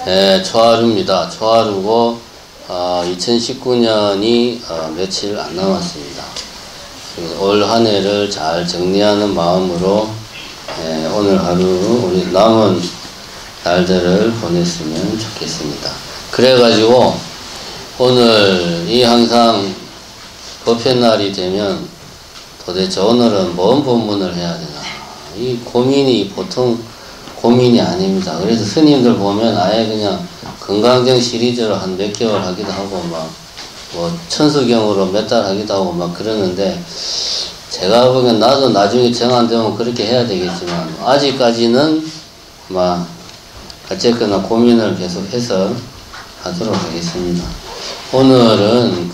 네, 초하루입니다. 초하루고 2019년이 며칠 안 남았습니다. 올 한 해를 잘 정리하는 마음으로 오늘 하루 우리 남은 날들을 보냈으면 좋겠습니다. 그래가지고 오늘이 항상 법회날이 되면 도대체 오늘은 뭔 법문을 해야 되나, 이 고민이 보통 고민이 아닙니다. 그래서 스님들 보면 아예 그냥 건강정 시리즈로 한 몇 개월 하기도 하고 막 뭐 천수경으로 몇 달 하기도 하고 막 그러는데, 제가 보기엔 나도 나중에 정 안 되면 그렇게 해야 되겠지만 아직까지는 막 어쨌거나 고민을 계속해서 하도록 하겠습니다. 오늘은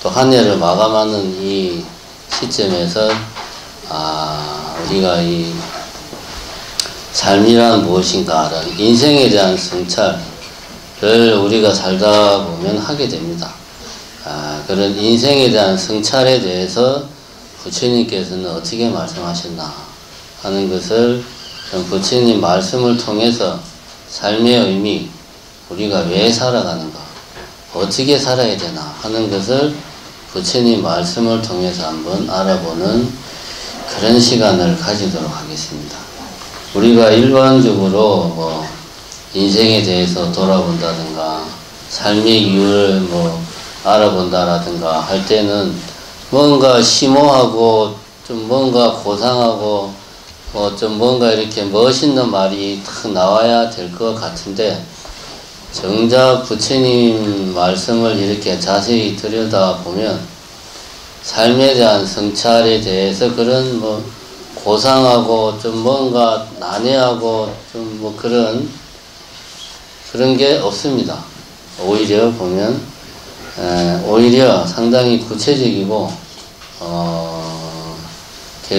또 한 해를 마감하는 이 시점에서 우리가 이 삶이란 무엇인가, 인생에 대한 성찰을 우리가 살다 보면 하게 됩니다. 그런 인생에 대한 성찰에 대해서 부처님께서는 어떻게 말씀하셨나 하는 것을 부처님 말씀을 통해서 삶의 의미, 우리가 왜 살아가는가, 어떻게 살아야 되나 하는 것을 부처님 말씀을 통해서 한번 알아보는 그런 시간을 가지도록 하겠습니다. 우리가 일반적으로 뭐 인생에 대해서 돌아본다든가 삶의 이유를 알아본다라든가 할 때는 뭔가 심오하고 좀 뭔가 고상하고 좀 뭔가 이렇게 멋있는 말이 탁 나와야 될 것 같은데, 정작 부처님 말씀을 이렇게 자세히 들여다보면 삶에 대한 성찰에 대해서 그런 고상하고 좀 뭔가 난해하고 좀 그런 게 없습니다. 오히려 보면 오히려 상당히 구체적이고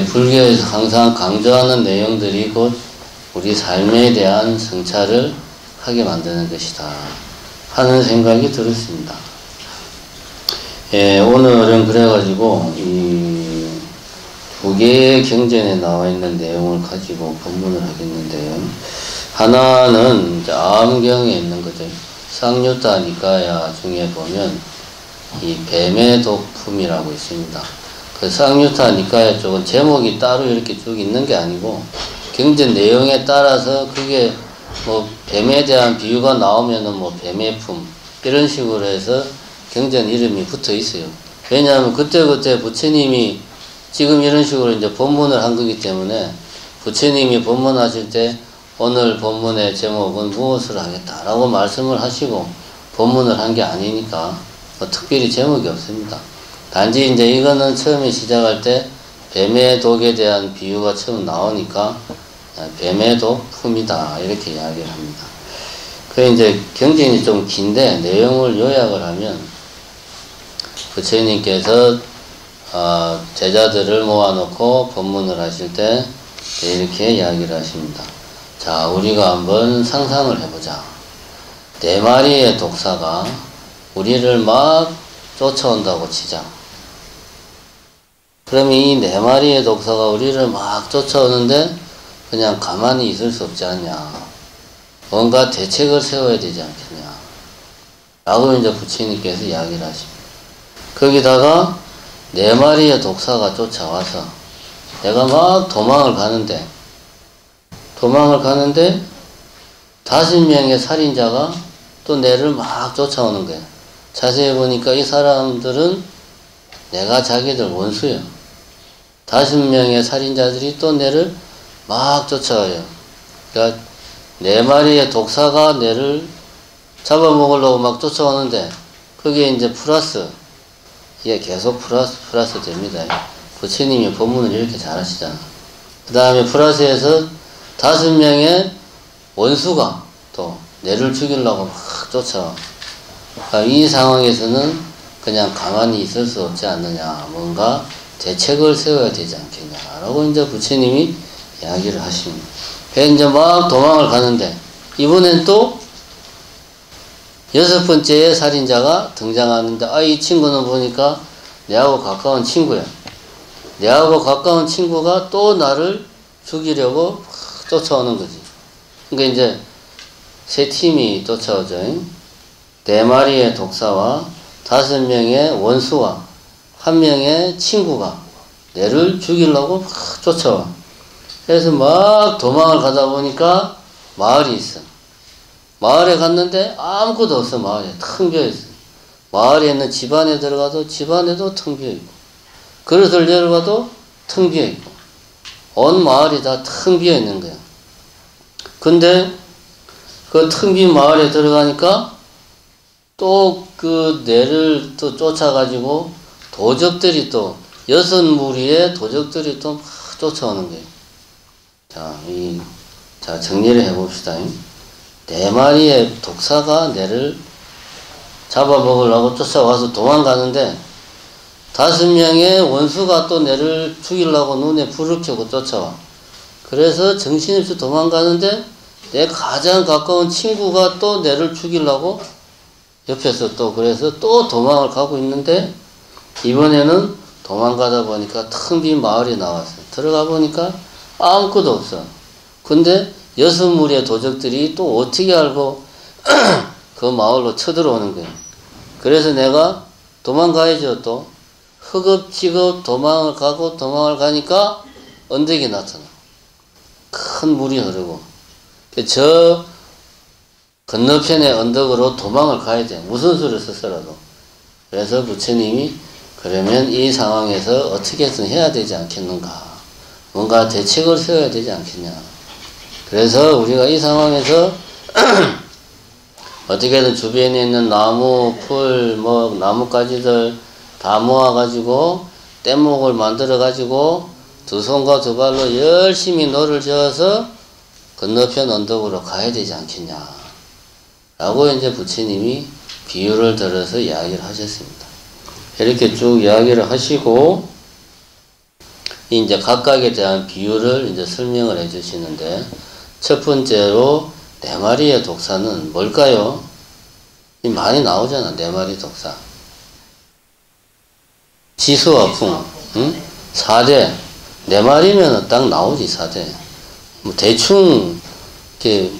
불교에서 항상 강조하는 내용들이 곧 우리 삶에 대한 성찰을 하게 만드는 것이다 하는 생각이 들었습니다. 오늘은 그래가지고 이 두 개의 경전에 나와 있는 내용을 가지고 법문을 하겠는데요. 하나는 이제 암경에 있는 거죠. 쌍유타 니까야 중에 보면 이 뱀의 독품이라고 있습니다. 그 쌍유타 니까야 쪽은 제목이 따로 이렇게 쭉 있는 게 아니고 경전 내용에 따라서 그게 뱀에 대한 비유가 나오면은 뱀의 품 이런 식으로 해서 경전 이름이 붙어 있어요. 왜냐하면 그때그때 부처님이 지금 이런 식으로 이제 법문을 한 거기 때문에 부처님이 법문하실 때 오늘 법문의 제목은 무엇을 하겠다라고 말씀을 하시고 법문을 한 게 아니니까 특별히 제목이 없습니다. 단지 이제 이거는 처음에 시작할 때 뱀의 독에 대한 비유가 처음 나오니까 뱀의 독 품이다 이렇게 이야기를 합니다. 그 이제 경전이 좀 긴데 내용을 요약을 하면 부처님께서 제자들을 모아놓고 법문을 하실 때 이렇게 이야기를 하십니다. 자, 우리가 한번 상상을 해보자. 4마리의 독사가 우리를 막 쫓아온다고 치자. 그러면 이 4마리의 독사가 우리를 막 쫓아오는데 그냥 가만히 있을 수 없지 않냐. 뭔가 대책을 세워야 되지 않겠냐. 라고 이제 부처님께서 이야기를 하십니다. 거기다가 4마리의 독사가 쫓아와서 내가 막 도망을 가는데 5명의 살인자가 또 내를 막 쫓아오는 거야. 자세히 보니까 이 사람들은 내가 자기들 원수야. 5명의 살인자들이 또 내를 막 쫓아와요. 그러니까 4마리의 독사가 내를 잡아먹으려고 막 쫓아오는데 그게 이제 플러스, 이게 계속 플러스 됩니다. 부처님이 법문을 이렇게 잘 하시잖아. 그 다음에 플러스에서 5명의 원수가 또 내를 죽이려고 막 쫓아와. 그러니까 이 상황에서는 그냥 가만히 있을 수 없지 않느냐. 뭔가 대책을 세워야 되지 않겠냐. 라고 이제 부처님이 이야기를 하십니다. 그래서 이제 막 도망을 가는데 이번엔 또 6번째의 살인자가 등장하는데 이 친구는 보니까 내하고 가까운 친구야. 내하고 가까운 친구가 또 나를 죽이려고 쫓아오는 거지. 그러니까 이제 세 팀이 쫓아오죠. 4마리의 독사와 5명의 원수와 1명의 친구가 내를 죽이려고 막 쫓아와. 그래서 막 도망을 가다 보니까 마을이 있어. 마을에 갔는데 아무것도 없어. 마을에 텅 비어있어. 마을에 있는 집안에 들어가도 집안에도 텅 비어있고, 그릇을 열어봐도 텅 비어있고, 온 마을이 다 텅 비어있는 거야. 근데 그 텅 빈 마을에 들어가니까 또 그 뇌를 또 쫓아가지고 도적들이 또 6무리의 도적들이 또 막 쫓아오는 거예요. 자, 정리를 해봅시다. 4마리의 독사가 뇌를 잡아먹으려고 쫓아와서 도망가는데 5명의 원수가 또 뇌를 죽이려고 눈에 불을 켜고 쫓아와. 그래서 정신없이 도망가는데 내 가장 가까운 친구가 또 뇌를 죽이려고 옆에서 또 그래서 또 도망을 가고 있는데, 이번에는 도망가다 보니까 텅 빈 마을이 나왔어요. 들어가 보니까 아무것도 없어. 근데 6무리의 도적들이 또 어떻게 알고 그 마을로 쳐들어오는 거예요. 그래서 내가 도망가야죠. 또 허겁지겁 도망을 가니까 언덕이 나타나. 큰 물이 흐르고 저 건너편의 언덕으로 도망을 가야 돼. 무슨 수를 써서라도. 그래서 부처님이 그러면 이 상황에서 어떻게든 해야 되지 않겠는가. 뭔가 대책을 세워야 되지 않겠냐. 그래서 우리가 이 상황에서 어떻게든 주변에 있는 나무, 풀, 나뭇가지들 다 모아가지고 뗏목을 만들어가지고 2손과 2발로 열심히 노를 저어서 건너편 언덕으로 가야 되지 않겠냐. 라고 이제 부처님이 비유를 들어서 이야기를 하셨습니다. 이렇게 쭉 이야기를 하시고, 이제 각각에 대한 비유를 이제 설명을 해 주시는데, 첫 번째로 4마리의 독사는 뭘까요? 많이 나오잖아, 4마리 독사. 지수와 풍, 응? 4대. 4마리면 딱 나오지, 4대. 뭐 대충, 이렇게,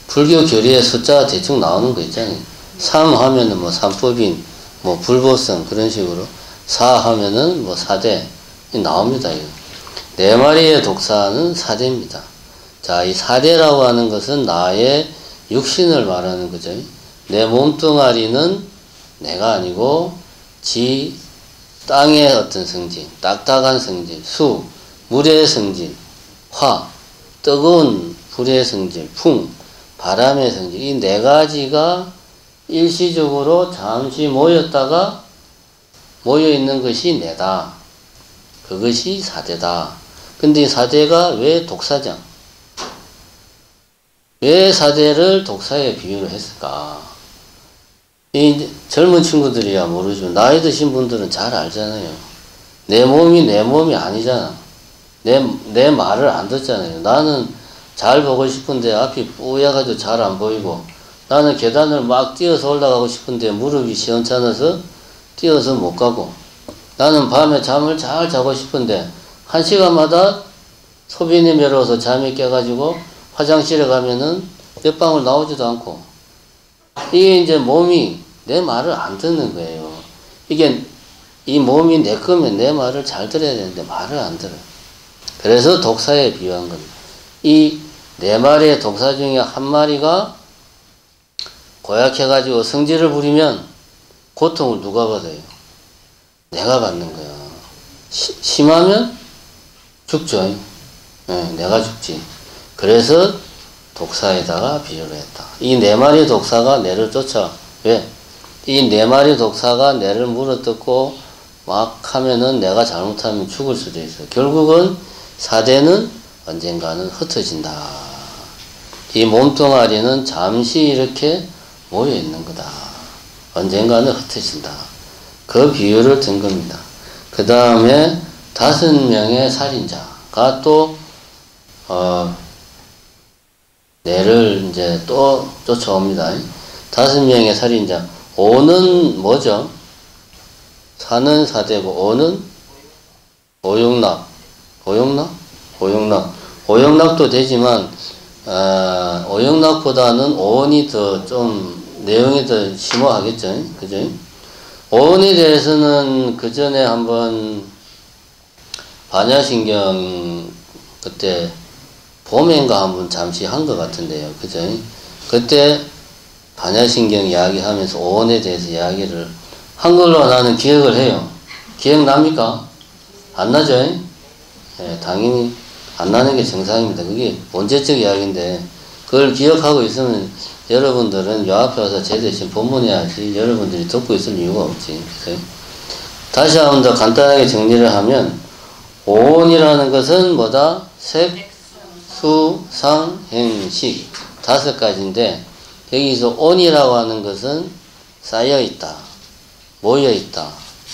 불교 교리의 숫자가 대충 나오는 거 있잖아요. 3 하면은 뭐 삼법인, 뭐 불보성, 그런 식으로. 4 하면은 뭐 4대. 나옵니다, 이거. 4마리의 독사는 4대입니다. 자, 이 4대라고 하는 것은 나의 육신을 말하는 거죠. 내 몸뚱아리는 내가 아니고, 땅의 어떤 성질, 딱딱한 성질, 수, 물의 성질, 화, 뜨거운 불의 성질, 풍, 바람의 성질, 이 4가지가 일시적으로 잠시 모였다가 모여있는 것이 내다. 그것이 4대다. 근데 이 4대가 왜 독사장? 왜 4대를 독사에 비유를 했을까? 이 젊은 친구들이야 모르지만 나이 드신 분들은 잘 알잖아요. 내 몸이 내 몸이 아니잖아. 내 말을 안 듣잖아요. 나는 잘 보고 싶은데 앞이 뿌여가지고 잘 안 보이고, 나는 계단을 막 뛰어서 올라가고 싶은데 무릎이 시원찮아서 뛰어서 못 가고, 나는 밤에 잠을 잘 자고 싶은데 1시간마다 소변이 메러워서 잠이 깨가지고 화장실에 가면은 몇 방울 나오지도 않고, 이게 이제 몸이 내 말을 안 듣는 거예요. 이게 이 몸이 내 거면 내 말을 잘 들어야 되는데 말을 안 들어요. 그래서 독사에 비유한 겁니다. 이 4마리의 독사 중에 1마리가 고약해가지고 성질을 부리면 고통을 누가 받아요? 내가 받는 거야. 심하면 죽죠. 네, 내가 죽지. 그래서 독사에다가 비유를 했다. 이 4마리 독사가 내를 쫓아. 왜? 이 4마리 독사가 내를 물어뜯고 막 하면은 내가 잘못하면 죽을 수도 있어. 결국은 4대는 언젠가는 흩어진다. 이 몸뚱아리는 잠시 이렇게 모여 있는 거다. 언젠가는 흩어진다. 그 비유를 든 겁니다. 그 다음에 5명의 살인자가 또 내를 이제 또 쫓아옵니다. 5명의 살인자. 5는 뭐죠? 4는 4대고 5는 오용락. 오용락도 되지만 오영락보다는 오온이 더 좀 내용이 더 심오하겠죠. 그죠? 오온에 대해서는 그 전에 한번 반야신경 그때 봄인가 한번 잠시 한 것 같은데요. 그죠? 그때 반야신경 이야기하면서 오온에 대해서 이야기를 한 걸로 나는 기억을 해요. 기억납니까? 안 나죠? 예, 당연히 안 나는 게 정상입니다. 그게 원죄적 이야기인데 그걸 기억하고 있으면 여러분들은 요 앞에 와서 제 대신 본문해야지 여러분들이 듣고 있을 이유가 없지. 그래서 다시 한번 더 간단하게 정리를 하면 오온이라는 것은 뭐다? 색, 수, 상, 행, 식 5가지인데 여기서 온이라고 하는 것은 쌓여있다, 모여있다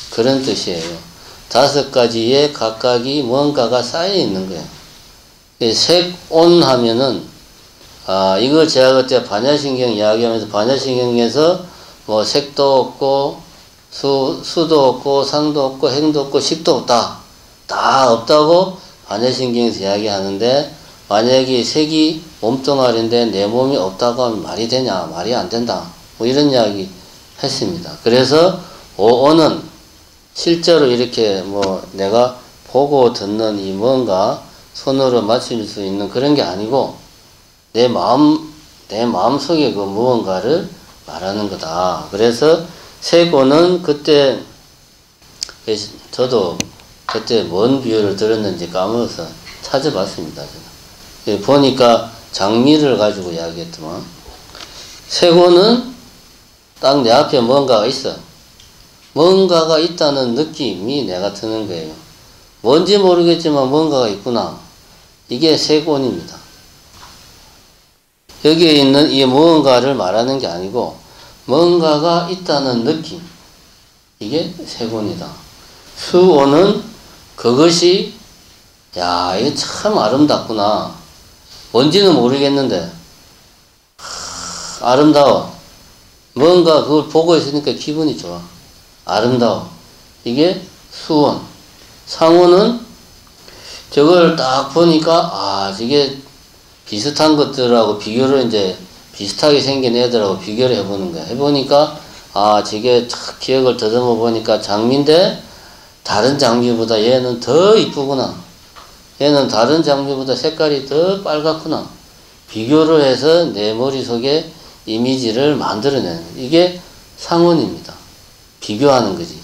그런 뜻이에요. 5가지의 각각이 뭔가가 쌓여있는 거예요. 색, 온 하면은 이걸 제가 그때 반야신경 이야기하면서 반야신경에서 뭐 색도 없고 수도 없고 상도 없고 행도 없고 식도 없다. 다 없다고 반야신경에서 이야기하는데 만약에 색이 몸뚱아리인데 내 몸이 없다고 하면 말이 되냐? 말이 안 된다. 뭐 이런 이야기 했습니다. 그래서 오온은 실제로 이렇게 뭐 내가 보고 듣는 이 뭔가 손으로 맞출 수 있는 그런 게 아니고 내 마음 속에 그 무언가를 말하는 거다. 그래서 색오는 그때 저도 그때 뭔 비유를 들었는지 까먹어서 찾아봤습니다. 제가. 보니까 장미를 가지고 이야기했더만 색오는 딱 내 앞에 뭔가가 있어. 뭔가가 있다는 느낌이 내가 드는 거예요. 뭔지 모르겠지만 뭔가가 있구나. 이게 색온입니다. 여기에 있는 이 무언가를 말하는 게 아니고 뭔가가 있다는 느낌. 이게 색온이다. 수온은 그것이 야 이게 참 아름답구나. 뭔지는 모르겠는데 아름다워. 뭔가 그걸 보고 있으니까 기분이 좋아. 아름다워. 이게 수온. 상온은 저걸 딱 보니까 저게 비슷한 것들하고 비교를 이제 비슷하게 생긴 애들하고 비교를 해보는 거야. 해보니까 저게 탁 기억을 더듬어 보니까 장미인데 다른 장미보다 얘는 더 이쁘구나. 얘는 다른 장미보다 색깔이 더 빨갛구나. 비교를 해서 내 머릿속에 이미지를 만들어내는 이게 상온입니다. 비교하는 거지.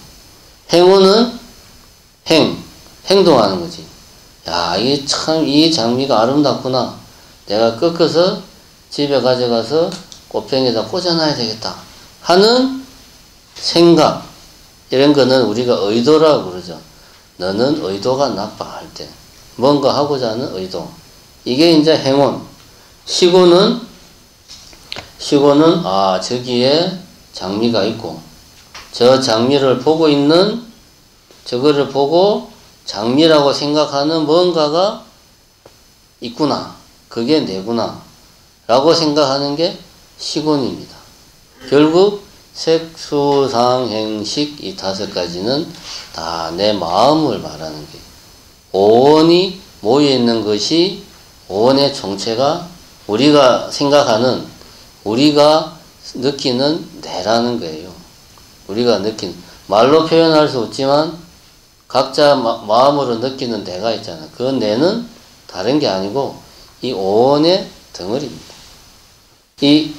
행온은 행동하는 거지. 야, 이게 참 이 장미가 아름답구나. 내가 꺾어서 집에 가져가서 꽃병에다 꽂아놔야 되겠다 하는 생각. 이런 거는 우리가 의도라고 그러죠. 너는 의도가 나빠 할 때 뭔가 하고자 하는 의도. 이게 이제 행온. 시고는 저기에 장미가 있고 저 장미를 보고 있는 저거를 보고 장미라고 생각하는 뭔가가 있구나. 그게 내구나. 라고 생각하는 게 시곤입니다. 결국 색, 수, 상, 행, 식 이 5가지는 다 내 마음을 말하는 게 오온이 모여있는 것이 오온의 정체가 우리가 생각하는 우리가 느끼는 내라는 거예요. 우리가 느끼는 말로 표현할 수 없지만 각자 마음으로 느끼는 내가 있잖아. 그 내는 다른 게 아니고 이 오온의 덩어리입니다. 이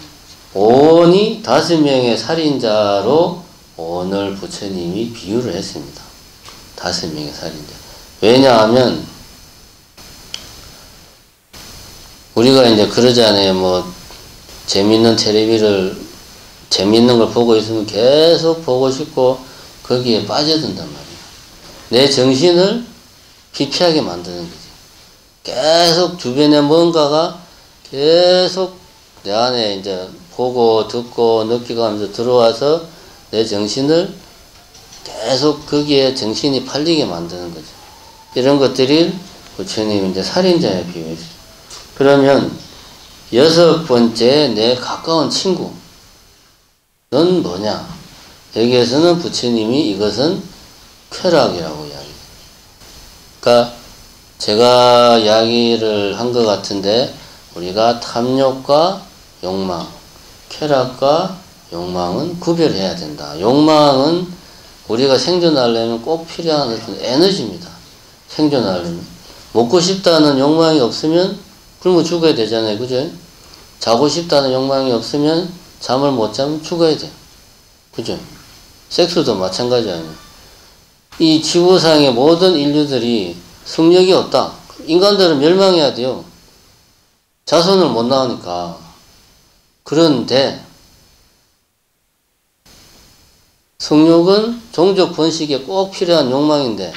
오온이 5명의 살인자로 오온을 부처님이 비유를 했습니다. 5명의 살인자. 왜냐하면 우리가 이제 그러잖아요. 뭐 재밌는 텔레비를 재밌는 걸 보고 있으면 계속 보고 싶고 거기에 빠져든단 말이에요. 내 정신을 피폐하게 만드는 거지. 계속 주변에 뭔가가 계속 내 안에 이제 보고 듣고 느끼고 하면서 들어와서 내 정신을 계속 거기에 정신이 팔리게 만드는 거죠. 이런 것들이 부처님이 이제 살인자에 비유했어요. 그러면 6번째 내 가까운 친구. 넌 뭐냐? 여기에서는 부처님이 이것은 쾌락이라고 이야기해요. 그러니까 제가 이야기를 한 것 같은데 우리가 탐욕과 욕망, 쾌락과 욕망은 구별해야 된다. 욕망은 우리가 생존하려면 꼭 필요한 어떤 에너지입니다. 생존하려면. 먹고 싶다는 욕망이 없으면 굶어 죽어야 되잖아요. 그죠? 자고 싶다는 욕망이 없으면 잠을 못 자면 죽어야 돼. 그죠? 섹스도 마찬가지 아니에요. 이 지구상의 모든 인류들이 성욕이 없다. 인간들은 멸망해야 돼요. 자손을 못 낳으니까. 그런데 성욕은 종족 번식에 꼭 필요한 욕망인데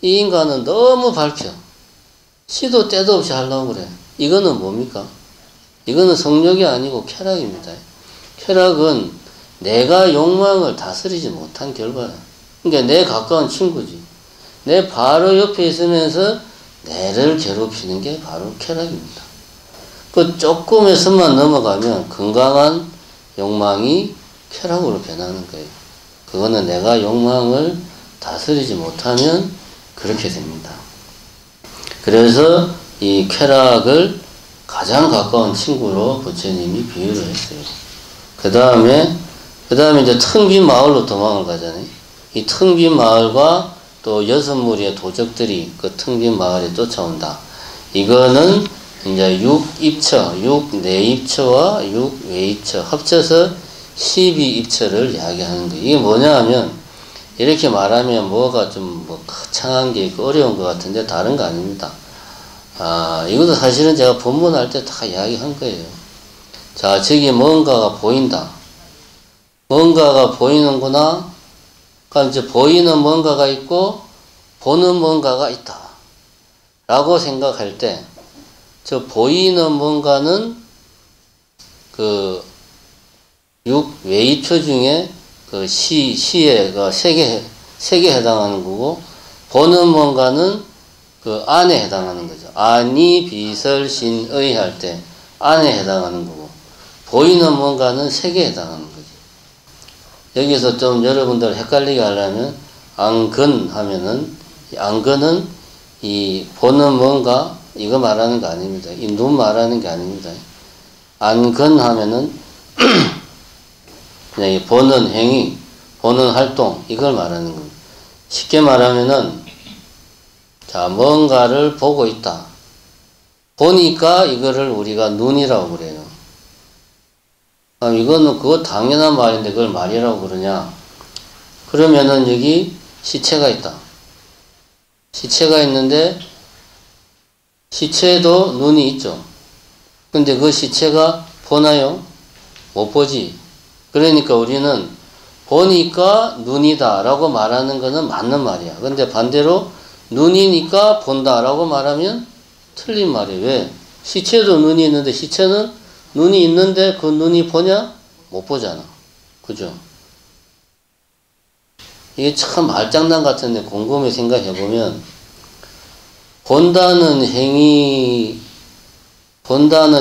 이 인간은 너무 밝혀. 시도 때도 없이 하려고 그래. 이거는 뭡니까? 이거는 성욕이 아니고 쾌락입니다. 쾌락은 내가 욕망을 다스리지 못한 결과야. 그러니까 내 가까운 친구지. 내 바로 옆에 있으면서 내를 괴롭히는 게 바로 쾌락입니다. 그 조금의 선만 넘어가면 건강한 욕망이 쾌락으로 변하는 거예요. 그거는 내가 욕망을 다스리지 못하면 그렇게 됩니다. 그래서 이 쾌락을 가장 가까운 친구로 부처님이 비유를 했어요. 그 다음에 이제 텅 빈 마을로 도망을 가잖아요. 이 텅 빈 마을과 또 6무리의 도적들이 그 텅 빈 마을에 쫓아온다. 이거는 이제 6입처, 6내입처와 6외입처 합쳐서 12입처를 이야기하는 거예요. 이게 뭐냐 하면 이렇게 말하면 뭐가 좀 거창한 게 있고 어려운 것 같은데 다른 거 아닙니다. 이것도 사실은 제가 본문할 때 다 이야기한 거예요. 자, 저기 뭔가가 보인다. 뭔가가 보이는구나. 그럼 이제 보이는 뭔가가 있고 보는 뭔가가 있다. 라고 생각할 때 저 보이는 뭔가는 그 6외입처 중에 그 시에가 세계에 해당하는 거고 보는 뭔가는 그 안에 해당하는 거죠. 아니 비설신의 할 때 안에 해당하는 거고 보이는 뭔가는 세계에 해당하는 거죠. 여기서 좀 여러분들 헷갈리게 하려면 안근 하면은 안근은 이 보는 뭔가 이거 말하는 거 아닙니다. 이 눈 말하는 게 아닙니다. 안근 하면은 그냥 이 보는 행위, 보는 활동 이걸 말하는 겁니다. 쉽게 말하면은 자, 뭔가를 보고 있다. 보니까 이거를 우리가 눈이라고 그래요. 이거는 그거 당연한 말인데 그걸 말이라고 그러냐? 그러면은 여기 시체가 있다. 시체가 있는데 시체에도 눈이 있죠. 근데 그 시체가 보나요? 못 보지. 그러니까 우리는 보니까 눈이다 라고 말하는 거는 맞는 말이야. 근데 반대로 눈이니까 본다 라고 말하면 틀린 말이에요. 왜? 시체도 눈이 있는데 시체는 눈이 있는데 그 눈이 보냐? 못 보잖아. 그죠? 이게 참 말장난 같은데 곰곰이 생각해보면 본다는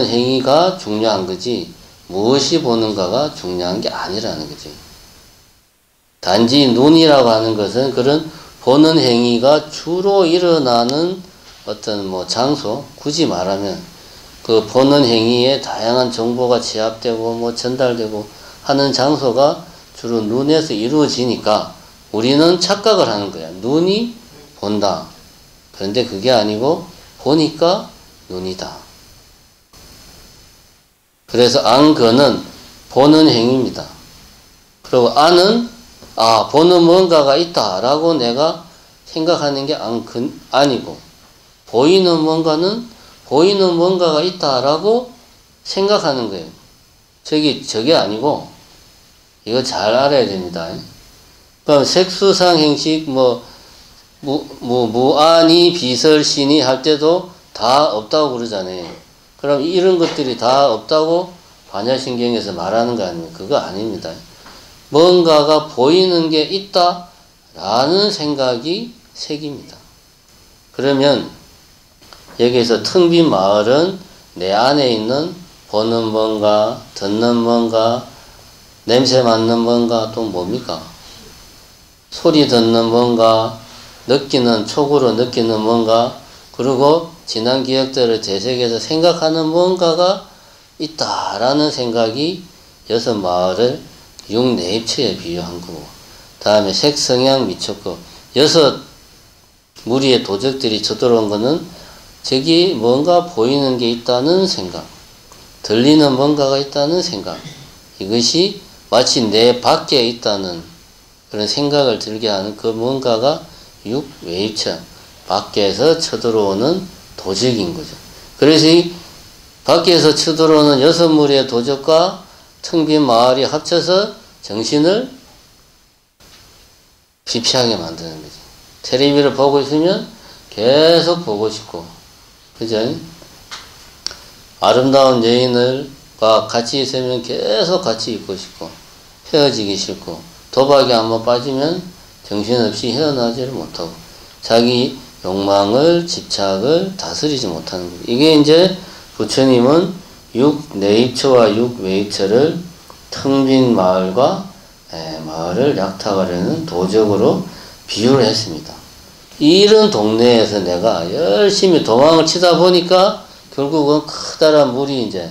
행위가 중요한 거지 무엇이 보는가가 중요한 게 아니라는 거지. 단지 눈이라고 하는 것은 그런 보는 행위가 주로 일어나는 어떤 장소, 굳이 말하면 그 보는 행위에 다양한 정보가 취합되고 전달되고 하는 장소가 주로 눈에서 이루어지니까 우리는 착각을 하는 거야. 눈이 본다. 그런데 그게 아니고 보니까 눈이다. 그래서 안근은 보는 행위입니다. 그리고 안은 보는 뭔가가 있다라고 내가 생각하는 게 안이고 보이는 뭔가는 보이는 뭔가가 있다라고 생각하는 거예요. 저게 아니고 이거 잘 알아야 됩니다. 그럼 색수상 행식 무아니 비설신이 할 때도 다 없다고 그러잖아요. 그럼 이런 것들이 다 없다고 반야신경에서 말하는 거 아닙니까? 그거 아닙니다. 뭔가가 보이는 게 있다라는 생각이 색입니다. 그러면 여기에서 텅 빈 마을은 내 안에 있는 보는 뭔가, 듣는 뭔가, 냄새 맡는 뭔가, 또 뭡니까? 소리 듣는 뭔가, 촉으로 느끼는 뭔가, 그리고 지난 기억들을 되새겨서 생각하는 뭔가가 있다라는 생각이 여섯 마을을 육내입체에 비유한 거고, 다음에 색성향 미쳤고, 여섯 무리의 도적들이 쳐들어온 거는 저기 뭔가 보이는 게 있다는 생각, 들리는 뭔가가 있다는 생각, 이것이 마치 내 밖에 있다는 그런 생각을 들게 하는 그 뭔가가 육외입체, 밖에서 쳐들어오는 도적인 거죠. 그래서 이 밖에서 쳐들어오는 여섯 무리의 도적과 텅 빈 마을이 합쳐서 정신을 피폐하게 만드는 거죠. 텔레비를 보고 있으면 계속 보고 싶고, 그죠? 아름다운 여인과 같이 있으면 계속 같이 있고 싶고, 헤어지기 싫고, 도박에 한번 빠지면 정신없이 헤어나지를 못하고, 자기 욕망을, 집착을 다스리지 못하는 거예요. 이게 이제 부처님은 육내입처와 육외입처를 텅 빈 마을과 마을을 약탈하려는 도적으로 비유를 했습니다. 이런 동네에서 내가 열심히 도망을 치다 보니까 결국은 커다란 물이 이제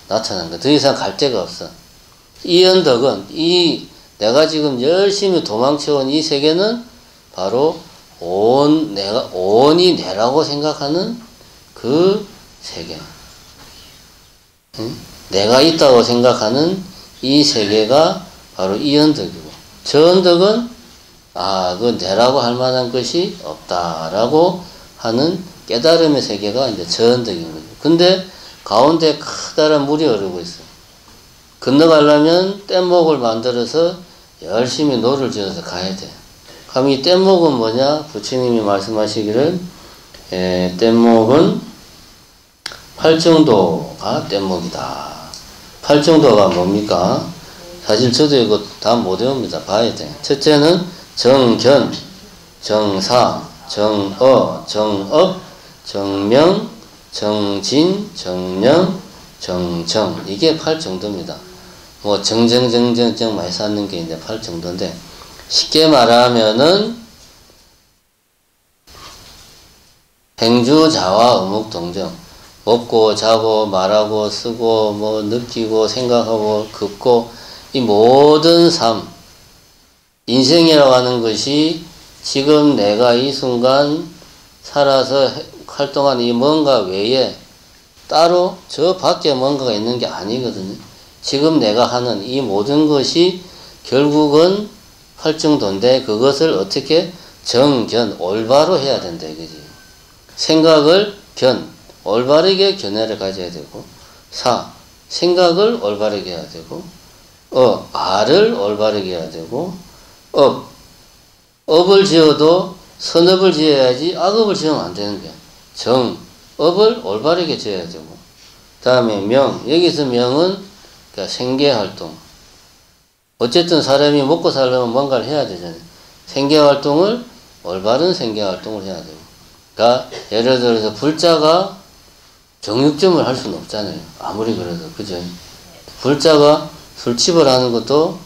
나타난 거야. 더 이상 갈 데가 없어. 이 언덕은, 내가 지금 열심히 도망쳐온 이 세계는 바로 온이 내라고 생각하는 그 세계. 응? 내가 있다고 생각하는 이 세계가 바로 이 언덕이고, 저 언덕은 그 내라고 할 만한 것이 없다라고 하는 깨달음의 세계가 이제 저 언덕인 거죠. 근데 가운데 커다란 물이 흐르고 있어. 건너가려면 뗏목을 만들어서 열심히 노를 지어서 가야 돼. 그럼 이 뗏목은 뭐냐? 부처님이 말씀하시기를 뗏목은 팔정도가 뗏목이다. 팔정도가 뭡니까? 사실 저도 이거 다 못 외웁니다. 봐야 돼. 첫째는 정견, 정사, 정어, 정업, 정명, 정진, 정령, 정정. 이게 팔정도입니다. 뭐 정정정정정 많이 쌓는 게 이제 팔정도인데, 쉽게 말하면은 행주자와 어묵동정, 먹고 자고 말하고 쓰고 뭐 느끼고 생각하고 긋고, 이 모든 삶, 인생이라고 하는 것이 지금 내가 이 순간 살아서 활동하는 이 뭔가 외에 따로 저 밖에 뭔가가 있는 게 아니거든요. 지금 내가 하는 이 모든 것이 결국은 활정도인데, 그것을 어떻게 정견, 올바로 해야 된다 이거지. 생각을 올바르게 견해를 가져야 되고, 생각을 올바르게 해야 되고, 알을 올바르게 해야 되고, 업을 지어도 선업을 지어야지 악업을 지으면 안 되는 거야. 업을 올바르게 지어야 되고, 다음에 여기서 명은 그러니까 생계활동. 어쨌든 사람이 먹고 살려면 뭔가를 해야 되잖아요. 생계활동을, 올바른 생계활동을 해야 되고. 그러니까 예를 들어서 불자가 정육점을 할 수는 없잖아요. 아무리 그래도. 그죠? 불자가 술집을 하는 것도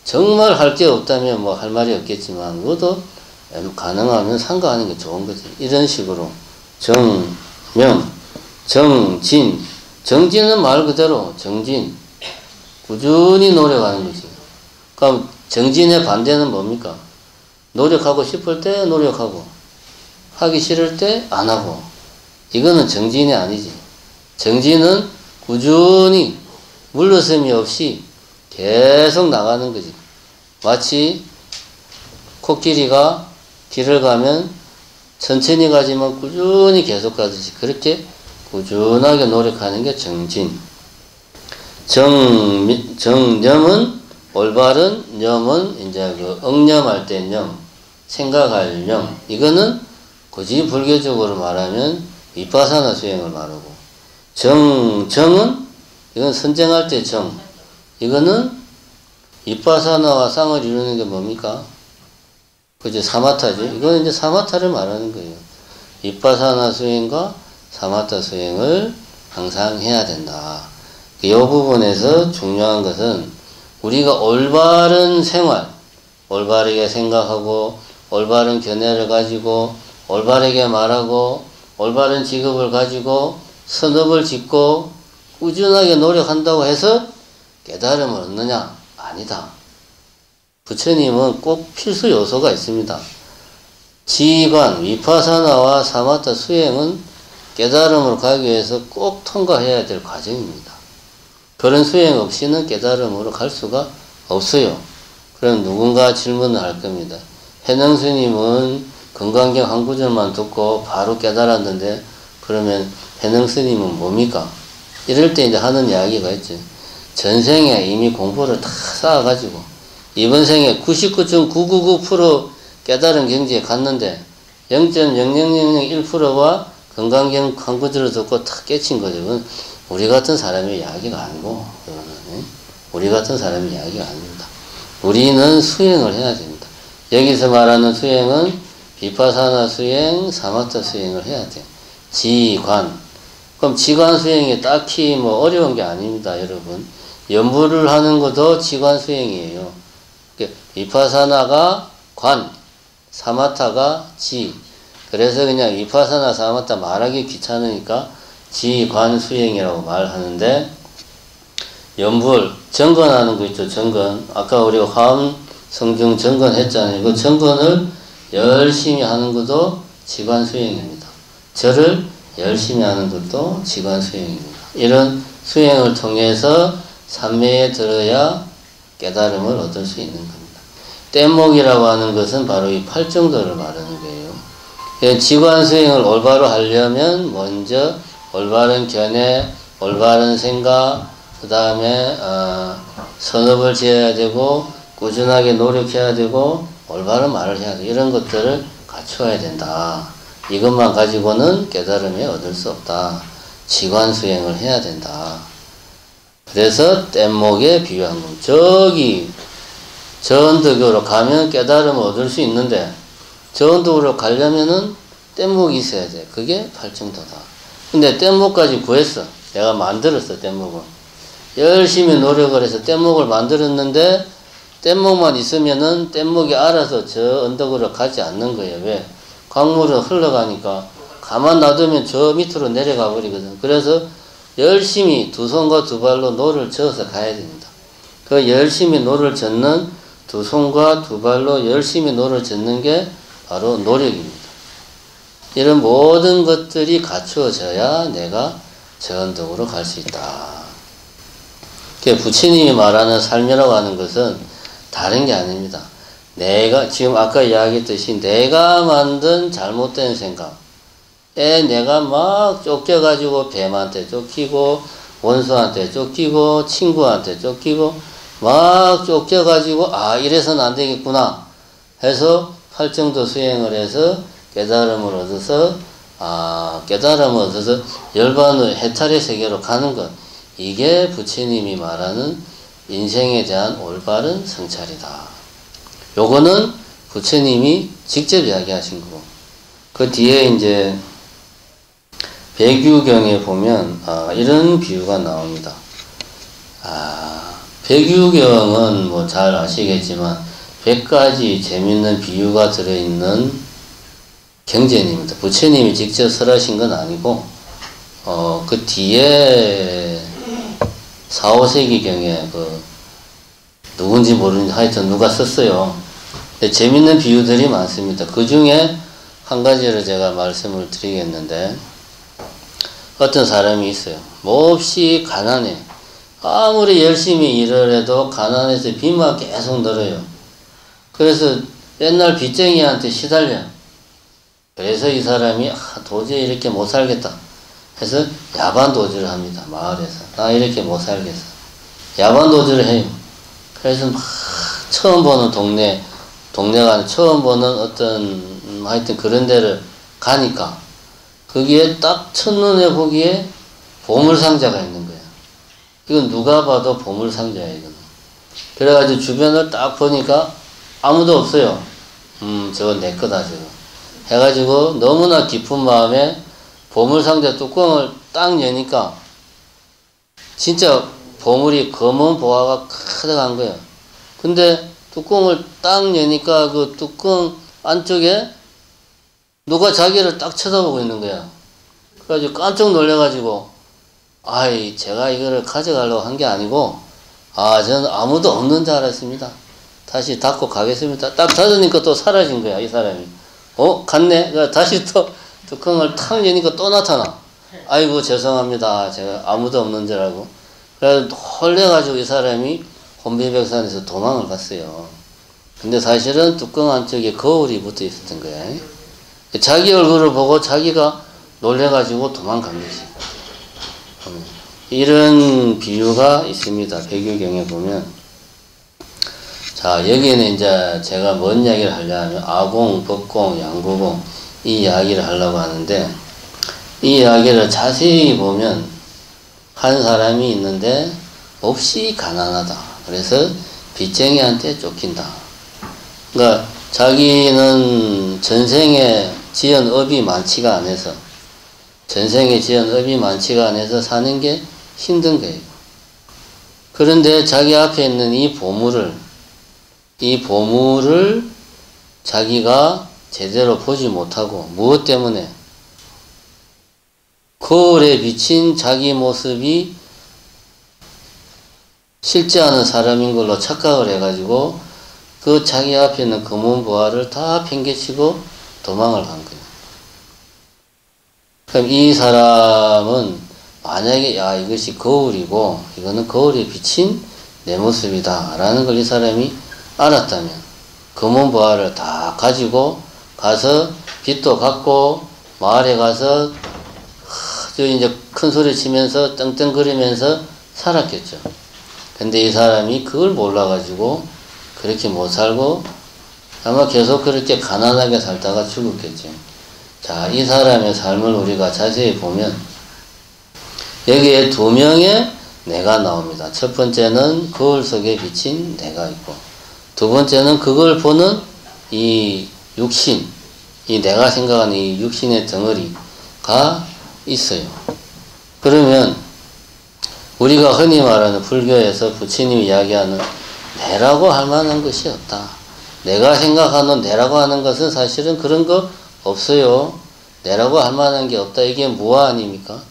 정말 할 게 없다면 뭐 할 말이 없겠지만, 그것도 가능하면 상가하는 게 좋은 거지. 이런 식으로 정진. 정진은 말 그대로 정진. 꾸준히 노력하는 거지. 그럼 정진의 반대는 뭡니까? 노력하고 싶을 때 노력하고, 하기 싫을 때 안 하고. 이거는 정진이 아니지. 정진은 꾸준히 물러섬이 없이 계속 나가는 거지. 마치 코끼리가 길을 가면 천천히 가지만 꾸준히 계속 가듯이, 그렇게 꾸준하게 노력하는 게 정진. 정념은 올바른, 념은 이제 그 억념할 때 념, 생각할 념. 이거는 굳이 불교적으로 말하면 비파사나 수행을 말하고, 정은 이건 선정할 때 정. 이거는 비파사나와 쌍을 이루는 게 뭡니까? 그죠? 사마타죠. 이건 이제 사마타를 말하는 거예요. 비파사나 수행과 사마타 수행을 항상 해야 된다. 이 부분에서 중요한 것은 우리가 올바른 생활, 올바르게 생각하고, 올바른 견해를 가지고, 올바르게 말하고, 올바른 직업을 가지고 선업을 짓고 꾸준하게 노력한다고 해서 깨달음을 얻느냐? 아니다. 부처님은 꼭 필수 요소가 있습니다. 지관, 위파사나와 사마타 수행은 깨달음을 가기 위해서 꼭 통과해야 될 과정입니다. 그런 수행 없이는 깨달음으로 갈 수가 없어요. 그럼 누군가 질문을 할 겁니다. 해능 스님은 건강경 한 구절만 듣고 바로 깨달았는데 그러면 해능 스님은 뭡니까? 이럴 때 이제 하는 이야기가 있죠. 전생에 이미 공부를 다 쌓아가지고 이번 생에 99.999% 깨달은 경지에 갔는데 0.00001%가 건강경 한 구절을 듣고 탁 깨친 거죠. 그건 우리 같은 사람의 이야기가 아니고, 우리 같은 사람의 이야기가 아닙니다. 우리는 수행을 해야 됩니다. 여기서 말하는 수행은 비파사나 수행, 사마타 수행을 해야 돼요. 지관. 그럼 지관 수행이 딱히 뭐 어려운 게 아닙니다, 여러분. 연부를 하는 것도 지관 수행이에요. 비파사나가 관, 사마타가 지. 그래서 그냥 위파사나 사마타 말하기 귀찮으니까 지관 수행이라고 말하는데, 연불, 정건하는 거 있죠, 정건. 아까 우리가 화엄 성중 정건 했잖아요. 그 정건을 열심히 하는 것도 지관 수행입니다. 절을 열심히 하는 것도 지관 수행입니다. 이런 수행을 통해서 삼매에 들어야 깨달음을 얻을 수 있는 겁니다. 뗏목이라고 하는 것은 바로 이 팔정도를 말하는 거예요. 지관 수행을 올바로 하려면 먼저 올바른 견해, 올바른 생각, 그 다음에 선업을 지어야 되고 꾸준하게 노력해야 되고 올바른 말을 해야 돼. 이런 것들을 갖추어야 된다. 이것만 가지고는 깨달음을 얻을 수 없다. 지관 수행을 해야 된다. 그래서 뗏목에 비유한 겁니다. 저기 저 언덕으로 가면 깨달음을 얻을 수 있는데 저 언덕으로 가려면은 뗏목이 있어야 돼. 그게 팔정도다. 근데 뗏목까지 구했어. 내가 만들었어, 뗏목을. 열심히 노력을 해서 뗏목을 만들었는데 뗏목만 있으면은 뗏목이 알아서 저 언덕으로 가지 않는 거예요. 왜? 강물은 흘러가니까 가만 놔두면 저 밑으로 내려가 버리거든. 그래서 열심히 두 손과 두 발로 노를 저어서 가야 됩니다. 그 열심히 노를 젓는 두 손과 두 발로 열심히 노를 젓는 게 바로 노력입니다. 이런 모든 것들이 갖추어져야 내가 저 언덕으로 갈 수 있다. 부처님이 말하는 삶이라고 하는 것은 다른 게 아닙니다. 내가 지금 아까 이야기했듯이 내가 만든 잘못된 생각에 내가 막 쫓겨가지고 뱀한테 쫓기고 원수한테 쫓기고 친구한테 쫓기고 막 쫓겨가지고 이래서는 안 되겠구나 해서 팔정도 수행을 해서 깨달음을 얻어서 깨달음을 얻어서 열반의 해탈의 세계로 가는 것, 이게 부처님이 말하는 인생에 대한 올바른 성찰이다. 요거는 부처님이 직접 이야기하신 거고, 그 뒤에 이제 백유경에 보면 이런 비유가 나옵니다. 백유경은 뭐 잘 아시겠지만 100가지 재밌는 비유가 들어있는 경전입니다. 부처님이 직접 설하신 건 아니고 그 뒤에 4, 5세기경에 누군지 모르는데 하여튼 누가 썼어요. 재밌는 비유들이 많습니다. 그 중에 한 가지를 제가 말씀을 드리겠는데, 어떤 사람이 있어요. 몹시 가난해. 아무리 열심히 일을 해도 가난해서 빚만 계속 늘어요. 그래서 맨날 빚쟁이한테 시달려. 그래서 이 사람이 도저히 이렇게 못 살겠다 해서 야반도주를 합니다. 마을에서. 나 이렇게 못 살겠어. 야반도주를 해요. 그래서 막 처음 보는 동네가 처음 보는 어떤 하여튼 그런 데를 가니까 거기에 딱 첫눈에 보기에 보물상자가 있는 거야. 이건 누가 봐도 보물상자야, 이거는. 그래가지고 주변을 딱 보니까 아무도 없어요. 저건 내 거다, 저거. 해가지고 너무나 깊은 마음에 보물상자 뚜껑을 딱 여니까 진짜 보물이 검은 보화가 가득한 거예요. 근데 뚜껑을 딱 여니까 그 뚜껑 안쪽에 누가 자기를 딱 쳐다보고 있는 거야. 그래가지고 깜짝 놀래가지고, 아이, 제가 이거를 가져가려고 한 게 아니고, 아, 저는 아무도 없는 줄 알았습니다. 다시 닫고 가겠습니다. 딱 닫으니까 또 사라진 거야, 이 사람이. 갔네? 그러니까 다시 또 뚜껑을 탁 여니까 또 나타나. 아이고, 죄송합니다. 제가 아무도 없는 줄 알고. 그래서 놀래가지고 이 사람이 혼비백산에서 도망을 갔어요. 근데 사실은 뚜껑 안쪽에 거울이 붙어 있었던 거야. 자기 얼굴을 보고 자기가 놀래가지고 도망간 거지. 이런 비유가 있습니다. 백유경에 보면. 자, 여기에는 이제 제가 뭔 이야기를 하려면 아공, 법공, 양구공 이 이야기를 하려고 하는데, 이 이야기를 자세히 보면 한 사람이 있는데 몹시 가난하다. 그래서 빚쟁이한테 쫓긴다. 그러니까 자기는 전생에 지은 업이 많지가 않아서, 전생에 지은 업이 많지가 않아서 사는 게 힘든 거예요. 그런데 자기 앞에 있는 이 보물을 자기가 제대로 보지 못하고, 무엇 때문에? 거울에 비친 자기 모습이 실제하는 사람인 걸로 착각을 해가지고 그 자기 앞에 있는 검은 보화를 다 팽개치고 도망을 간 거예요. 그럼 이 사람은 만약에 야, 이것이 거울이고 이거는 거울에 비친 내 모습이다 라는 걸 이 사람이 알았다면 검은 보화를 다 가지고 가서 빚도 갚고 마을에 가서 저 이제 큰 소리 치면서 떵떵거리면서 살았겠죠. 근데 이 사람이 그걸 몰라가지고 그렇게 못 살고 아마 계속 그렇게 가난하게 살다가 죽었겠죠. 자, 이 사람의 삶을 우리가 자세히 보면 여기에 두 명의 내가 나옵니다. 첫 번째는 거울 속에 비친 내가 있고, 두 번째는 그걸 보는 이 육신, 이 내가 생각하는 이 육신의 덩어리가 있어요. 그러면 우리가 흔히 말하는 불교에서 부처님이 이야기하는 내라고 할 만한 것이 없다. 내가 생각하는 내라고 하는 것은 사실은 그런 거 없어요. 내라고 할 만한 게 없다. 이게 무아 아닙니까?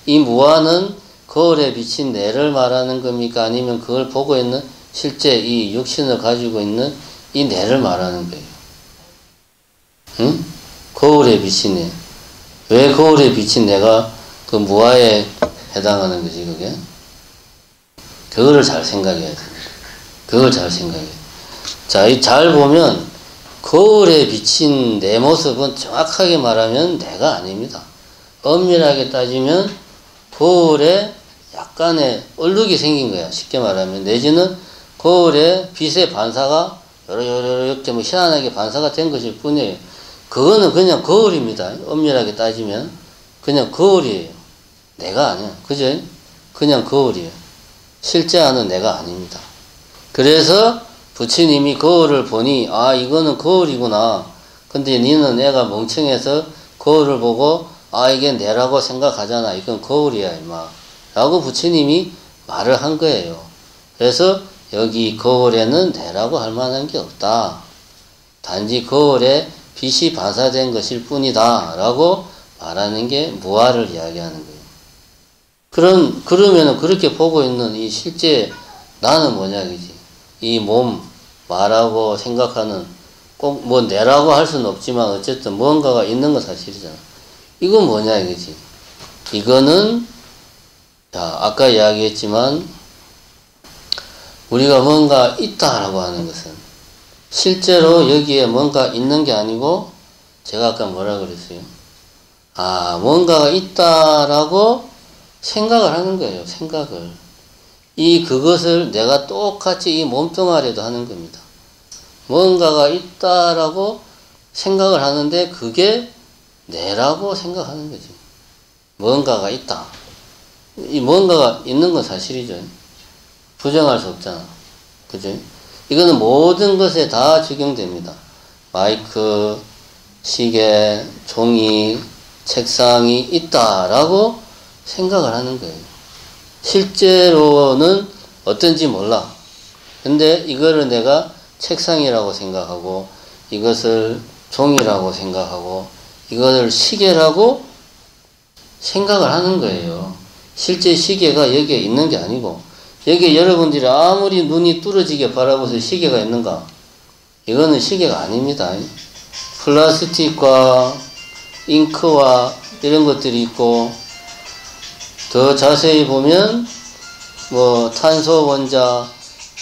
이 무아는 거울에 비친 내를 말하는 겁니까? 아니면 그걸 보고 있는 실제 이 육신을 가지고 있는 이 내를 말하는 거예요. 응? 거울에 비친 내. 왜 거울에 비친 내가 그 무아에 해당하는 거지, 그게? 그거를 잘 생각해야 됩니다. 그걸 잘 생각해야 돼요. 자, 잘 보면 거울에 비친 내 모습은 정확하게 말하면 내가 아닙니다. 엄밀하게 따지면 거울에 약간의 얼룩이 생긴 거야. 쉽게 말하면. 내지는 거울에 빛의 반사가 요렇게 뭐 희한하게 반사가 된 것일 뿐이에요. 그거는 그냥 거울입니다. 엄밀하게 따지면. 그냥 거울이에요. 내가 아니야. 그죠? 그냥 거울이에요. 실제하는 내가 아닙니다. 그래서 부처님이 거울을 보니 아, 이거는 거울이구나. 근데 니는 애가 멍청해서 거울을 보고 아, 이게 내라고 생각하잖아. 이건 거울이야, 임마. 라고 부처님이 말을 한 거예요. 그래서 여기 거울에는 내라고 할 만한 게 없다. 단지 거울에 빛이 반사된 것일 뿐이다. 라고 말하는 게 무아를 이야기하는 거예요. 그러면은 그렇게 보고 있는 이 실제 나는 뭐냐, 그지? 이 몸, 말하고 생각하는 꼭 뭐 내라고 할 수는 없지만 어쨌든 뭔가가 있는 건 사실이잖아. 이건 뭐냐, 이거지? 이거는, 자, 아까 이야기했지만, 우리가 뭔가 있다라고 하는 것은, 실제로 여기에 뭔가 있는 게 아니고, 제가 아까 뭐라 그랬어요? 아, 뭔가가 있다라고 생각을 하는 거예요, 생각을. 그것을 내가 똑같이 이 몸뚱아리도 하는 겁니다. 뭔가가 있다라고 생각을 하는데, 그게 내라고 생각하는 거지. 뭔가가 있다. 이 뭔가가 있는 건 사실이죠. 부정할 수 없잖아. 그죠? 이거는 모든 것에 다 적용됩니다. 마이크, 시계, 종이, 책상이 있다라고 생각을 하는 거예요. 실제로는 어떤지 몰라. 근데 이거를 내가 책상이라고 생각하고, 이것을 종이라고 생각하고, 이것을 시계라고 생각을 하는 거예요. 실제 시계가 여기에 있는 게 아니고, 여기에 여러분들이 아무리 눈이 뚫어지게 바라보서 시계가 있는가? 이거는 시계가 아닙니다. 플라스틱과 잉크와 이런 것들이 있고, 더 자세히 보면 뭐 탄소 원자,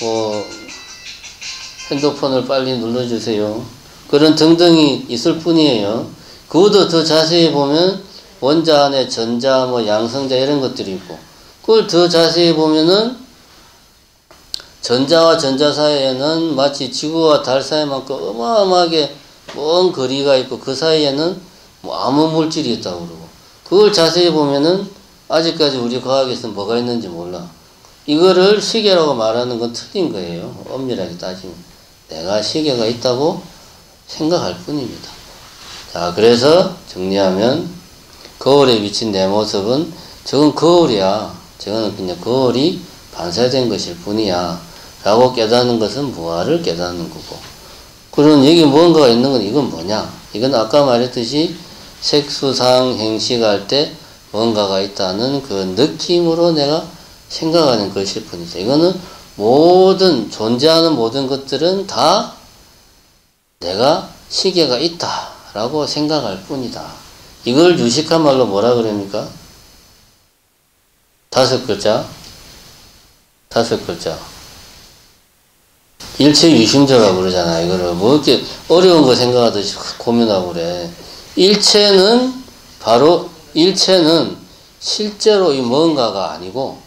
뭐 핸드폰을 빨리 눌러주세요, 그런 등등이 있을 뿐이에요. 그것도 더 자세히 보면 원자 안에 전자, 뭐 양성자 이런 것들이 있고, 그걸 더 자세히 보면은 전자와 전자 사이에는 마치 지구와 달 사이만큼 어마어마하게 먼 거리가 있고, 그 사이에는 뭐 아무 물질이 있다고 그러고, 그걸 자세히 보면은 아직까지 우리 과학에서 뭐가 있는지 몰라. 이거를 시계라고 말하는 건 틀린 거예요. 엄밀하게 따지면 내가 시계가 있다고 생각할 뿐입니다. 자, 그래서 정리하면 거울에 비친 내 모습은 저건 거울이야, 저거는 그냥 거울이 반사된 것일 뿐이야 라고 깨닫는 것은 무아를 깨닫는 거고, 그럼 여기 무언가가 있는 건 이건 뭐냐? 이건 아까 말했듯이 색수상 행식할 때 뭔가가 있다는 그 느낌으로 내가 생각하는 것일 뿐이죠. 이거는 모든 존재하는 모든 것들은 다 내가 시계가 있다 라고 생각할 뿐이다. 이걸 유식한 말로 뭐라 그럽니까? 다섯 글자. 일체유심조라고 그러잖아. 이거를 뭐 이렇게 어려운 거 생각하듯이 고민하고 그래. 일체는 실제로 이 뭔가가 아니고,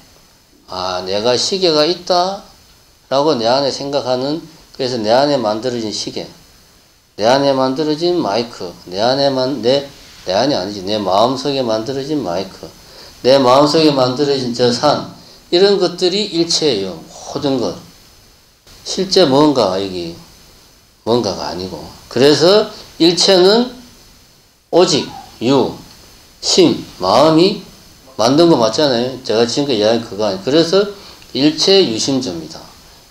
내가 시계가 있다 라고 내 안에 생각하는, 그래서 내 안에 만들어진 시계, 내 안에 만들어진 마이크, 내 안이 아니지, 내 마음속에 만들어진 마이크, 내 마음속에 만들어진 저 산, 이런 것들이 일체예요. 모든 것. 실제 뭔가가 아니고, 그래서 일체는 오직 심, 마음이 만든 거 맞잖아요. 제가 지금까지 이야기한 그거 아니에요. 그래서 일체유심조입니다.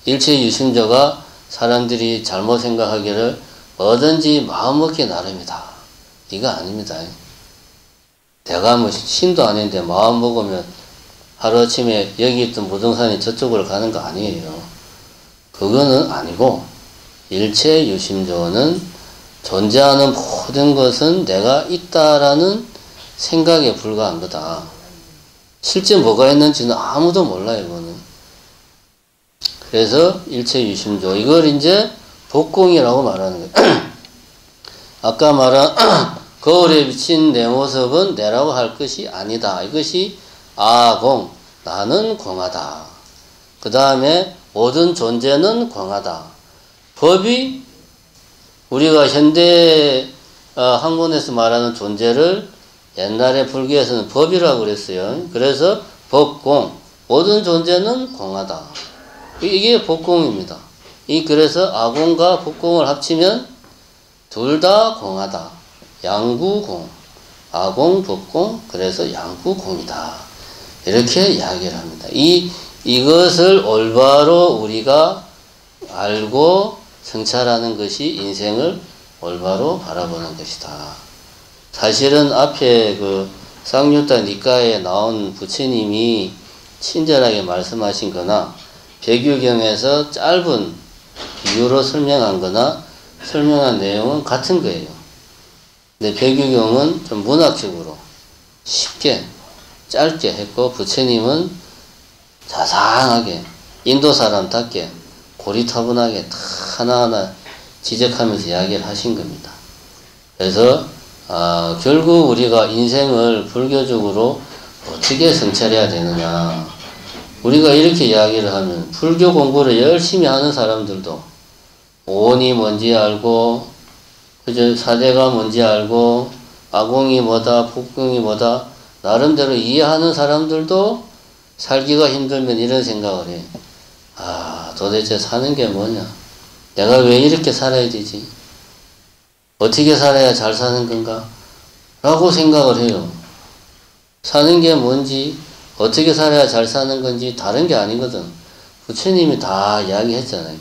일체유심조가 사람들이 잘못 생각하기를 뭐든지 마음먹기 나름이다, 이거 아닙니다. 내가 뭐 신도 아닌데 마음 먹으면 하루아침에 여기 있던 부동산이 저쪽으로 가는 거 아니에요. 그거는 아니고, 일체유심조는 존재하는 모든 것은 내가 있다라는 생각에 불과한 거다. 실제 뭐가 있는지는 아무도 몰라요, 이거는. 그래서 일체유심조, 이걸 이제 복공이라고 말하는 거예요. 아까 말한 거울에 비친 내 모습은 내라고 할 것이 아니다. 이것이 아공, 나는 공하다. 그 다음에 모든 존재는 공하다. 법이, 우리가 현대 학문에서 말하는 존재를 옛날에 불교에서는 법이라고 그랬어요. 그래서 법공, 모든 존재는 공하다. 이게 법공입니다. 그래서 아공과 법공을 합치면 둘 다 공하다. 양구공, 아공, 법공, 그래서 양구공이다. 이렇게 이야기를 합니다. 이것을 올바로 우리가 알고 성찰하는 것이 인생을 올바로 바라보는 것이다. 사실은 앞에 그 쌍유타 니까에 나온 부처님이 친절하게 말씀하신 거나 백유경에서 짧은 비유로 설명한 거나 설명한 내용은 같은 거예요. 근데 백유경은 좀 문학적으로 쉽게 짧게 했고, 부처님은 자상하게 인도 사람답게 고리타분하게 다 하나하나 지적하면서 이야기를 하신 겁니다. 그래서 결국 우리가 인생을 불교적으로 어떻게 성찰해야 되느냐, 우리가 이렇게 이야기를 하면 불교 공부를 열심히 하는 사람들도 오온이 뭔지 알고, 그저 사대가 뭔지 알고, 아공이 뭐다, 법공이 뭐다 나름대로 이해하는 사람들도 살기가 힘들면 이런 생각을 해. 도대체 사는 게 뭐냐? 내가 왜 이렇게 살아야 되지? 어떻게 살아야 잘 사는 건가? 라고 생각을 해요. 사는 게 뭔지, 어떻게 살아야 잘 사는 건지 다른 게 아니거든. 부처님이 다 이야기했잖아요.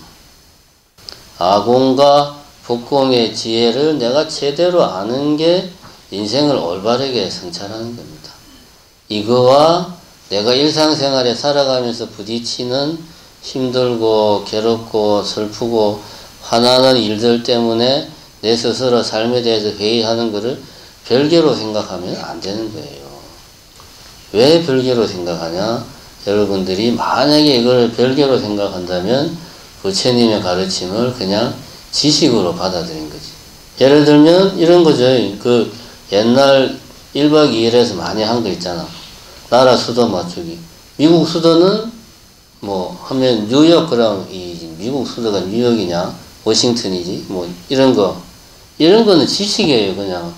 아공과 법공의 지혜를 내가 제대로 아는 게 인생을 올바르게 성찰하는 겁니다. 이거와 내가 일상생활에 살아가면서 부딪히는 힘들고 괴롭고 슬프고 화나는 일들 때문에 내 스스로 삶에 대해서 회의하는 것을 별개로 생각하면 안 되는 거예요. 왜 별개로 생각하냐? 여러분들이 만약에 이걸 별개로 생각한다면 부처님의 가르침을 그냥 지식으로 받아들인 거지. 예를 들면 이런 거죠. 그 옛날 1박 2일에서 많이 한 거 있잖아. 나라 수도 맞추기. 미국 수도는 뭐 하면 뉴욕, 그럼 이 미국 수도가 뉴욕이냐 워싱턴이지 뭐 이런 거는 지식이에요. 그냥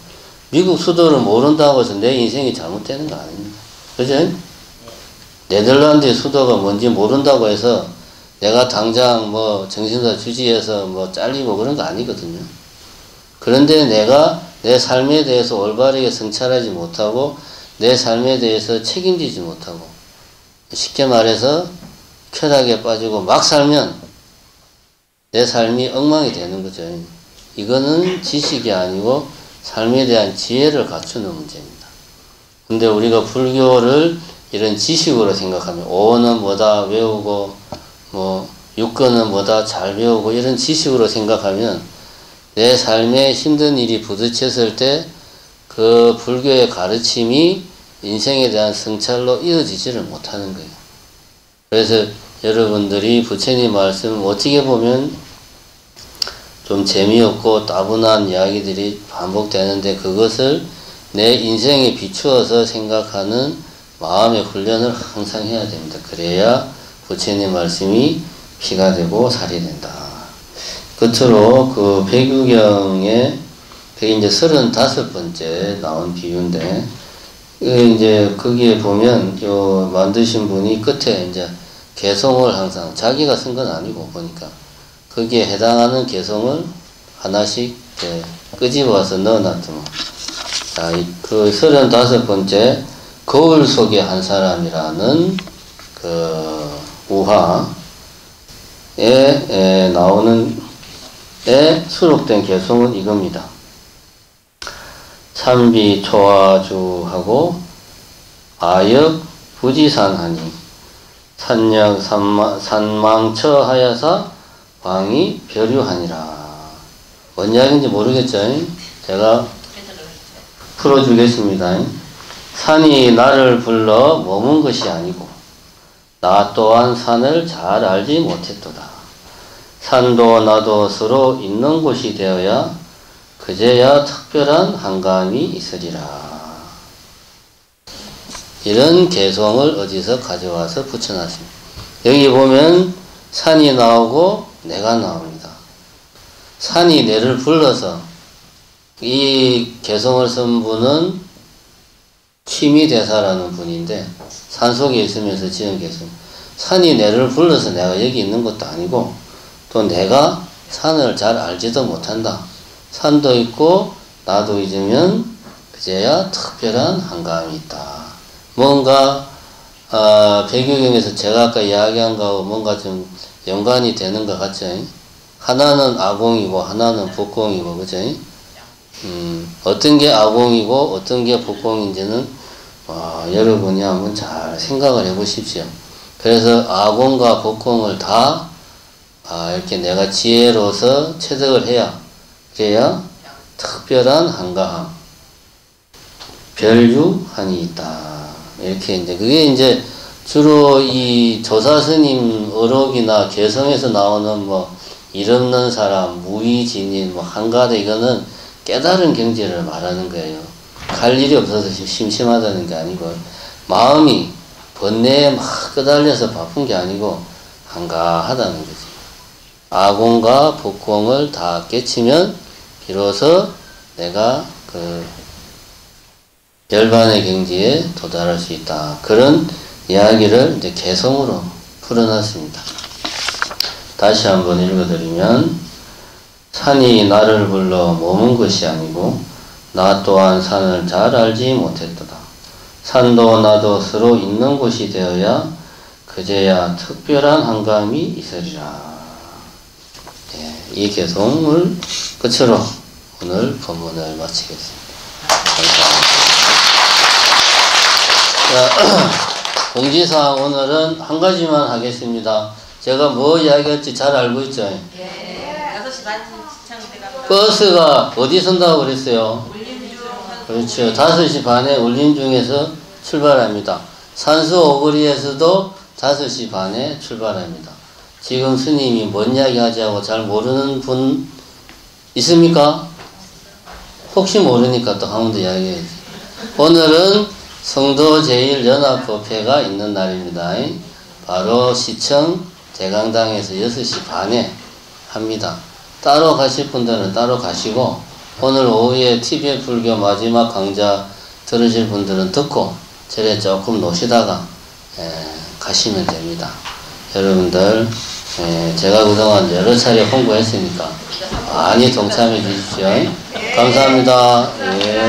미국 수도를 모른다고 해서 내 인생이 잘못되는 거 아닙니다. 그죠? 네덜란드의 수도가 뭔지 모른다고 해서 내가 당장 뭐 정신사 주지에서 뭐 잘리고 그런 거 아니거든요. 그런데 내가 내 삶에 대해서 올바르게 성찰하지 못하고 내 삶에 대해서 책임지지 못하고 쉽게 말해서 쾌락에 빠지고 막 살면 내 삶이 엉망이 되는 거죠. 이거는 지식이 아니고 삶에 대한 지혜를 갖추는 문제입니다. 근데 우리가 불교를 이런 지식으로 생각하면 오는 뭐다 외우고 뭐 육근은 뭐다 잘 배우고 이런 지식으로 생각하면 내 삶에 힘든 일이 부딪혔을 때 그 불교의 가르침이 인생에 대한 성찰로 이어지지를 못하는 거예요. 그래서 여러분들이 부처님 말씀 어떻게 보면 좀 재미없고 따분한 이야기들이 반복되는데 그것을 내 인생에 비추어서 생각하는 마음의 훈련을 항상 해야 됩니다. 그래야 부처님 말씀이 피가 되고 살이 된다. 끝으로 그 백유경에 그게 이제 35번째 나온 비유인데 이제 거기에 보면 요 만드신 분이 끝에 이제 개성을 항상 자기가 쓴 건 아니고 보니까 거기에 해당하는 개성을 하나씩 끄집어서 넣어놨더만. 자, 그 35번째 거울 속의 한 사람이라는 그 우화에 나오는 에 수록된 개성은 이겁니다. 참비 초화주하고 아역 부지산하니 산역 산망처 하야사 왕이 벼류하니라. 뭔 이야기인지 모르겠죠? 제가 풀어주겠습니다. 산이 나를 불러 머문 것이 아니고 나 또한 산을 잘 알지 못했도다. 산도 나도 서로 있는 곳이 되어야 그제야 특별한 한감이 있으리라. 이런 개성을 어디서 가져와서 붙여놨습니다. 여기 보면 산이 나오고 내가 나옵니다. 산이 내를 불러서 이 개성을 쓴 분은 취미대사라는 분인데 산속에 있으면서 지은 개성. 산이 내를 불러서 내가 여기 있는 것도 아니고 또 내가 산을 잘 알지도 못한다. 산도 있고 나도 있으면 그제야 특별한 한감이 있다. 뭔가 백유경에서 제가 아까 이야기한 거하고 뭔가 좀 연관이 되는 것 같죠? 하나는 아공이고 하나는 복공이고 그죠? 어떤 게 아공이고 어떤 게 복공인지는 여러분이 한번 잘 생각을 해 보십시오. 그래서 아공과 복공을 다 이렇게 내가 지혜로서 체득을 해야 그래야 특별한 한가함 별유한이 있다. 이렇게 이제 그게 이제 주로 이 조사스님 어록이나 개성에서 나오는 뭐 일 없는 사람, 무위진인, 뭐 한가대 이거는 깨달은 경지를 말하는 거예요. 갈 일이 없어서 심심하다는 게 아니고 마음이 번뇌에 막 끄달려서 바쁜 게 아니고 한가하다는 거지. 아공과 복공을 다 깨치면 비로소 내가 그 열반의 경지에 도달할 수 있다. 그런 이야기를 이제 개성으로 풀어놨습니다. 다시 한번 읽어드리면 산이 나를 불러 머문 것이 아니고 나 또한 산을 잘 알지 못했도다. 산도 나도 서로 있는 곳이 되어야 그제야 특별한 한감이 있으리라. 이 개성을 끝으로 오늘 본문을 마치겠습니다. 감사합니다. 공지사항 오늘은 한 가지만 하겠습니다. 제가 뭐 이야기할지 잘 알고 있죠? 예. 6시 반 시청대가 버스가 어디 선다고 그랬어요? 그렇죠. 5시 반에 울림중에서 출발합니다. 산수 오거리에서도 5시 반에 출발합니다. 지금 스님이 뭔 이야기 하자고 잘 모르는 분 있습니까? 혹시 모르니까 또 한 번 더 이야기해야지. 오늘은 성도 제일연합법회가 있는 날입니다. 바로 시청 대강당에서 6시 반에 합니다. 따로 가실 분들은 따로 가시고, 오늘 오후에 TBF 불교 마지막 강좌 들으실 분들은 듣고 절에 조금 노시다가 가시면 됩니다. 여러분들 제가 그동안 여러 차례 홍보했으니까 많이 동참해 주십시오. 감사합니다. 예.